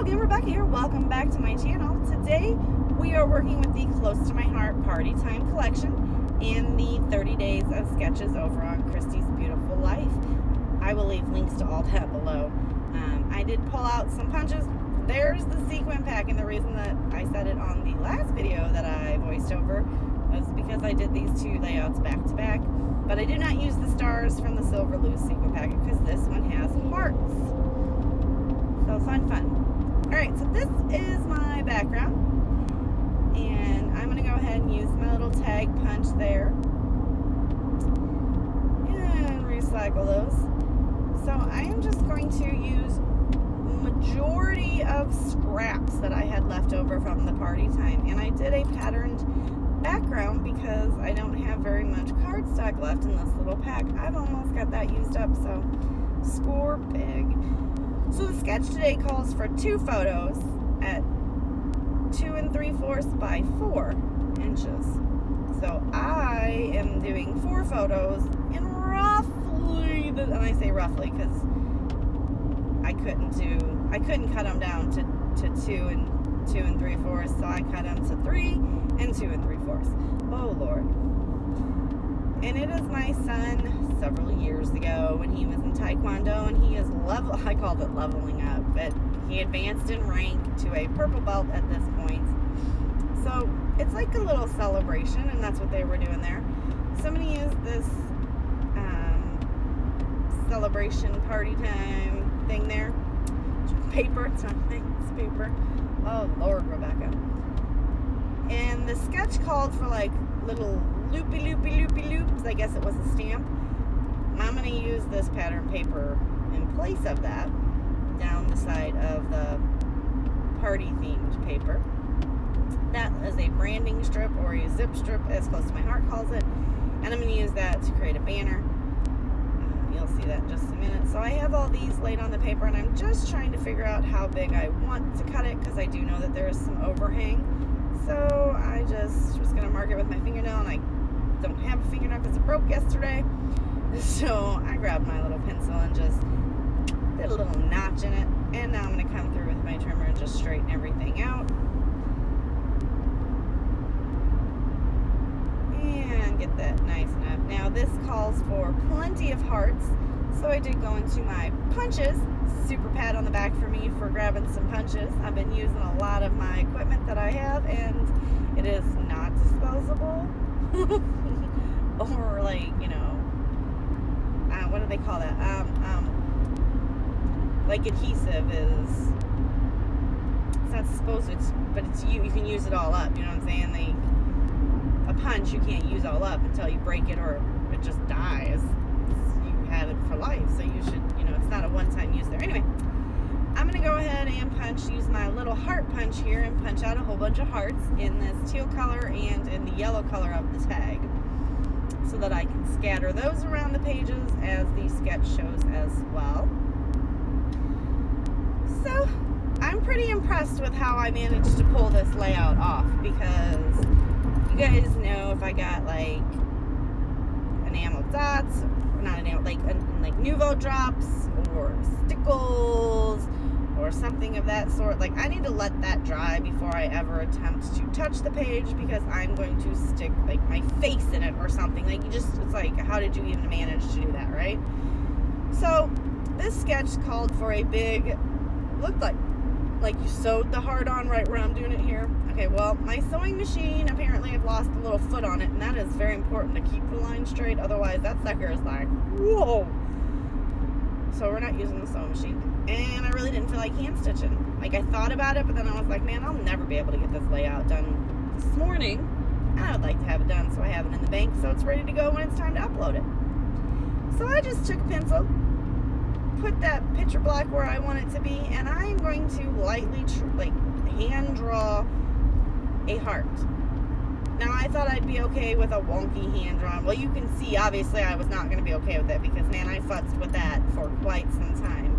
again, Rebecca here. Welcome back to my channel. Today we are working with the Close to My Heart Party Time collection and the 30 days of sketches over on Christy's Beautiful Life. I will leave links to all that below. I did pull out some punches. There's the sequin pack, and the reason that I said it on the last video that I voiced over was because I did these two layouts back to back, but I did not use the stars from the Silver Loose sequin packet because this one has hearts. So fun. Alright, so this is my background, and I'm going to go ahead and use my little tag punch there and recycle those. So I am just going to use majority of scraps that I had left over from the party time, and I did a patterned background because I don't have very much cardstock left in this little pack. I've almost got that used up, so score big. So the sketch today calls for 2 photos at 2 3/4 by 4 inches. So I am doing 4 photos in roughly, and I say roughly because I couldn't cut them down to 2 3/4, so I cut them to 3 and 2 3/4. Oh Lord. And it is my son several years ago when he was in Taekwondo, and he is I called it leveling up, but he advanced in rank to a purple belt at this point. So it's like a little celebration, and that's what they were doing there. So I'm going to use this celebration party time thing there. Paper, it's not a thing, it's paper. Oh Lord, Rebecca. And the sketch called for like little loopy loops. I guess it was a stamp. I'm going to use this pattern paper in place of that down the side of the party themed paper. That is a branding strip, or a zip strip as Close to My Heart calls it, and I'm going to use that to create a banner. You'll see that in just a minute. So I have all these laid on the paper, and I'm just trying to figure out how big I want to cut it because I do know that there is some overhang. So I just was going to mark it with my fingernail, and I don't have a fingernail because it broke yesterday. So I grabbed my little pencil and just did a little notch in it. And now I'm going to come through with my trimmer and just straighten everything out. And get that nice enough. Now this calls for plenty of hearts. So I did go into my punches. Super pat on the back for me for grabbing some punches. I've been using a lot of my equipment that I have, and it is not disposable. Or like, you know, what do they call that? Like adhesive is, it's not supposed to, but it's you can use it all up, you know what I'm saying? A punch you can't use all up until you break it or it just dies. You have it for life, so you should, you know, it's not a one-time use there. Anyway, I'm going to go ahead and use my little heart punch here and punch out a whole bunch of hearts in this teal color and in the yellow color of the tag, so that I can scatter those around the pages as the sketch shows as well. So I'm pretty impressed with how I managed to pull this layout off, because you guys know if I got like enamel dots, not enamel, like Nouveau drops or stickles or something of that sort, like I need to let that dry before I ever attempt to touch the page, because I'm going to stick like my face in it or something. Like it's like, how did you even manage to do that, right? So this sketch called for a big, looked like you sewed the heart on right where I'm doing it here. Okay, well, my sewing machine, apparently I've lost a little foot on it, and that is very important to keep the line straight, otherwise that sucker is like, whoa. So we're not using the sewing machine. And I really didn't feel like hand stitching. Like I thought about it, but then I was like, man, I'll never be able to get this layout done this morning. And I would like to have it done so I have it in the bank so it's ready to go when it's time to upload it. So I just took a pencil, put that picture block where I want it to be, and I'm going to lightly hand draw a heart. Now I thought I'd be okay with a wonky hand drawn. Well, you can see obviously I was not going to be okay with it, because man, I futzed with that for quite some time.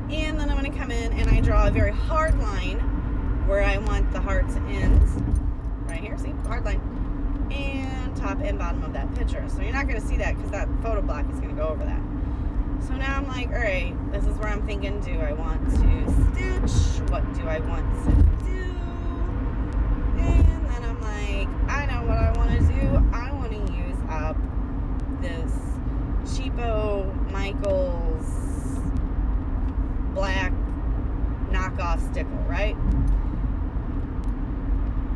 And then I'm going to come in and I draw a very hard line where I want the heart to end. Right here, see, hard line. And top and bottom of that picture. So you're not going to see that because that photo block is going to go over that. So now I'm like, all right, this is where I'm thinking, do I want to what do I want to do? And then I'm like, I know what I want to do. I want to use up this cheapo Michaels black knockoff sticker, right?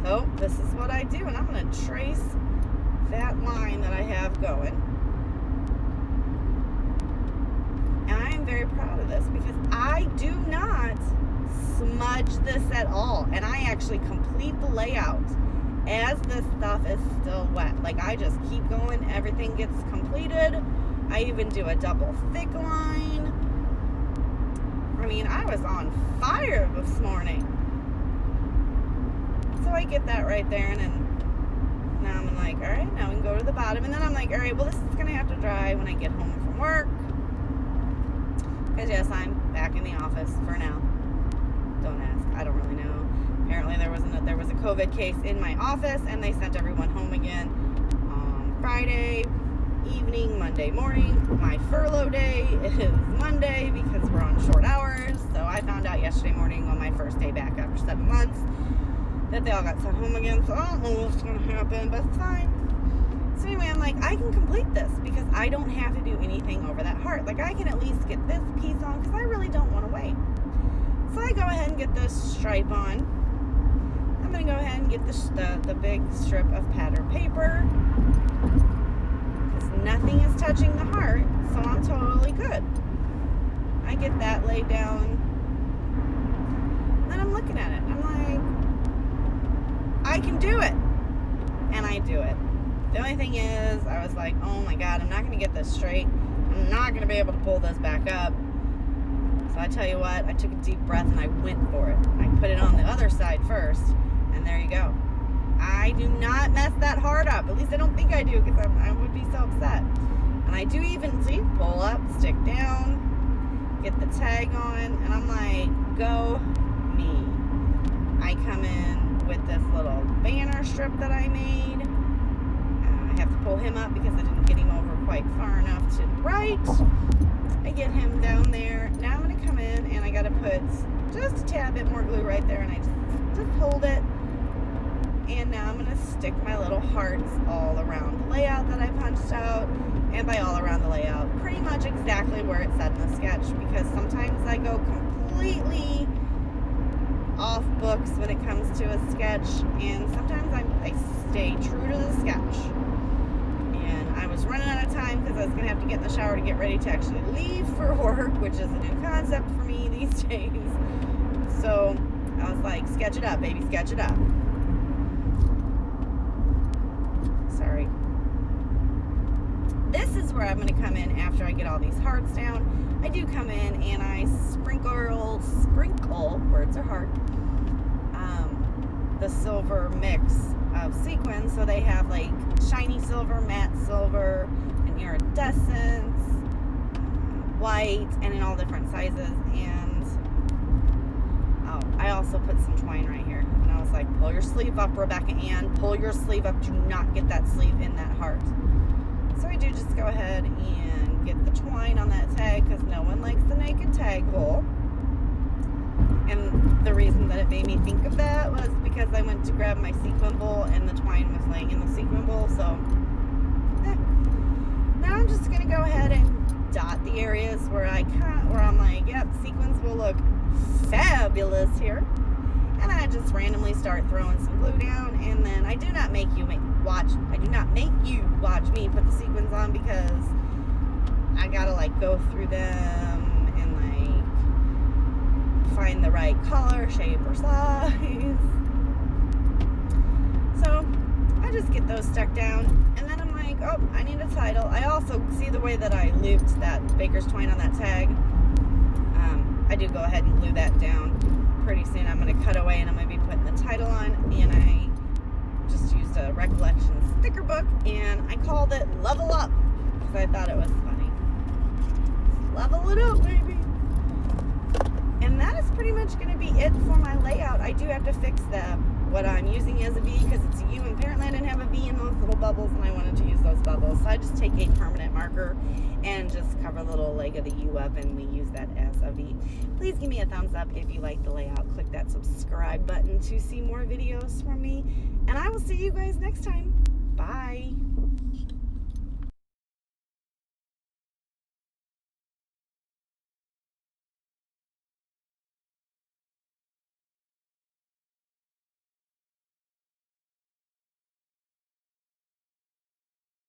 So this is what I do, and I'm going to trace that line that I have going. And I am very proud of this because I do not smudge this at all, and I actually complete the layout as this stuff is still wet. Like, I just keep going, everything gets completed. I even do a double thick line. I mean, I was on fire this morning. So I get that right there, and then now I'm like, all right, now we can go to the bottom. And then I'm like, all right, well, this is going to have to dry when I get home from work. Because, yes, I'm back in the office for now. Don't ask. I don't really know. Apparently there was a COVID case in my office, and they sent everyone home again on Friday evening, Monday morning. My furlough day is Monday because we're on short hours. So I found out yesterday morning on my first day back after 7 months that they all got sent home again. So I don't know what's going to happen, but it's fine. So anyway, I'm like, I can complete this because I don't have to do anything over that heart. Like, I can at least get this piece on because I really don't want to wait. So I go ahead and get this stripe on. I'm going to go ahead and get the big strip of pattern paper because nothing is touching the heart, so I'm totally good. I get that laid down. Then I'm looking at it. I'm like, I can do it. And I do it. The only thing is, I was like, oh my God, I'm not going to get this straight. I'm not going to be able to pull this back up. So I tell you what, I took a deep breath and I went for it. I put it on the other side first, and there you go. I do not mess that heart up. At least I don't think I do, because I would be so upset. And I do even, see, pull up, stick down, get the tag on, and I'm like, go me. I come in with this little banner strip that I made. I have to pull him up because I didn't get him over quite far enough to the right. I get him down there. Now I'm going to come in and I got to put just a tad bit more glue right there, and I just hold it. And now I'm going to stick my little hearts all around the layout that I punched out. And by all around the layout, pretty much exactly where it said in the sketch, because sometimes I go completely off books when it comes to a sketch, and sometimes I stay true to the sketch. And I was running out of time because I was going to have to get in the shower to get ready to actually leave for work, which is a new concept for me these days. So I was like, sketch it up, baby, sketch it up. Sorry. This is where I'm going to come in after I get all these hearts down. I do come in and I sprinkle, words are hard, the silver mix of sequins. So they have like shiny silver, matte silver, and iridescence, white, and in all different sizes. And I also put some twine right here. And I was like, pull your sleeve up, Rebecca Ann. Pull your sleeve up. Do not get that sleeve in that heart. So I do just go ahead and get the twine on that tag because no one likes the naked tag hole. And the reason that it made me think of that was because I went to grab my sequin bowl and the twine was laying in the sequin bowl. So now I'm just going to go ahead and dot the areas where I'm like, yep, sequins will look fabulous here. And I just randomly start throwing some glue down, and then I do not make you watch me put the sequins on because I gotta like go through them and like find the right color, shape, or size. So I just get those stuck down, and then I'm like, oh, I need a title. I also see the way that I looped that baker's twine on that tag. I do go ahead and glue that down. Pretty soon I'm going to cut away and I'm going to be putting the title on, and I just used a recollection sticker book and I called it Level Up because I thought it was funny. Level it up, baby. And that is pretty much much going to be it for my layout. I do have to fix what I'm using as a V because it's a U, and apparently I didn't have a V in those little bubbles, and I wanted to use those bubbles. So I just take a permanent marker and just cover the little leg of the U up, and we use that as a V. Please give me a thumbs up if you like the layout. Click that subscribe button to see more videos from me, and I will see you guys next time. Bye.